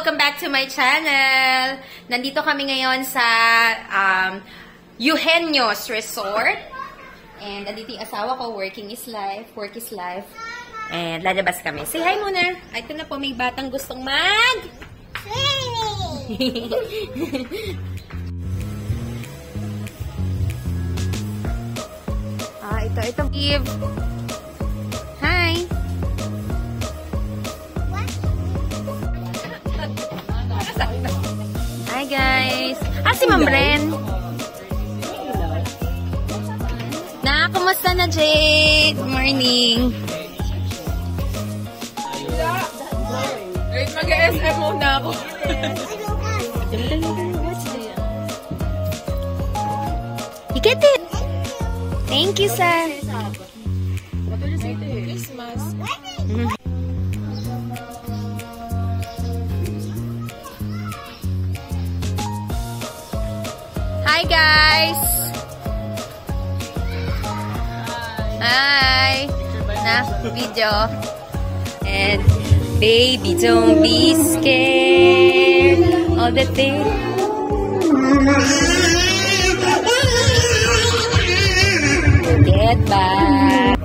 Welcome back to my channel! Nandito kami ngayon sa Eugenio's Resort. And nandito yung asawa ko, working is life, work is life. And lalabas kami. Say hi muna! Ito na po, may batang gustong mag... ito. Give. Hi! Hi guys! Si Ma'am Bren! Kumusta na, Jade? Good morning! Wait, mag-SM muna ako. You get it! Thank you, sir! Christmas. Hi guys! Hi! Video. And baby, don't be scared. All the things. Get back.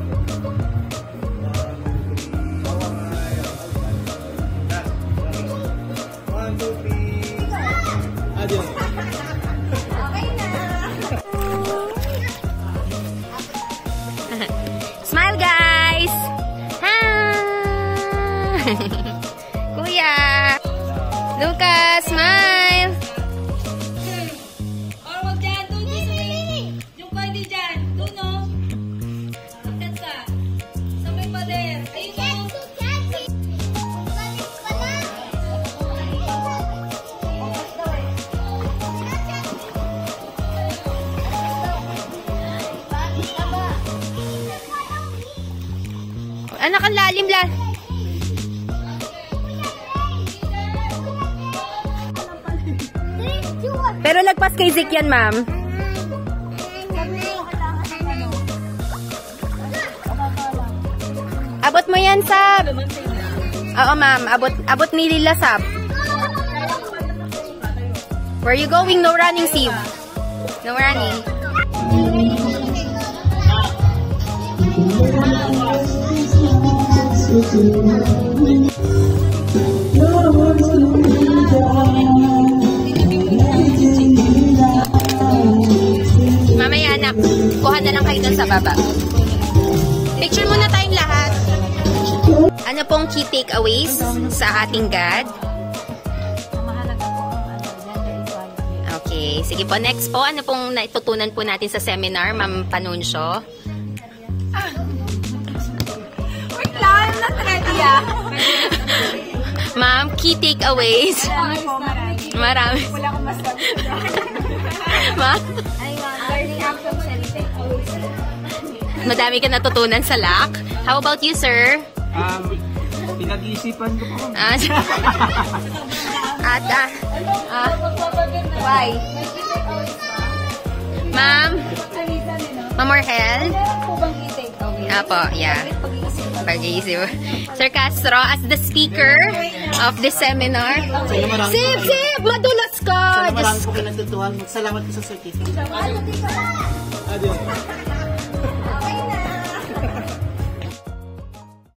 Smile, guys! Hi! Kuya! Lucas, smile! Wag dyan, doon yung candy dyan. Doon, no? Magkat ka. Sabay pa din. Ayun, no? Anak, ang lalim lang. Pero lagpas kay Zik yan, ma'am. Abot mo yan, Sab. Oo, ma'am. Abot ni Lila, Sab. Where you going? No running, Steve. No running. Mamaya anak, kuha na lang kayo dun sa baba. Picture muna tayong lahat. Ano pong key takeaways sa ating God? Okay, sige po. Next po, ano pong naitutunan po natin sa seminar, Ma'am Panunsyo? Wait lang, not ready Ma'am, key takeaways. Marami. Wala akong masabi. Ma'am? Learning action takeaways. Madami ka natutunan sa LAC. How about you, sir? Pinag-iisipan ko po. Why? Ma'am? Ma'am Orhel? Apo, yeah. Pag-iisip. Sir Castro, as the speaker of the seminar. Sip! Madulas ka! Marami po kayo natutuhan. Salamat po sa certificate. Adios.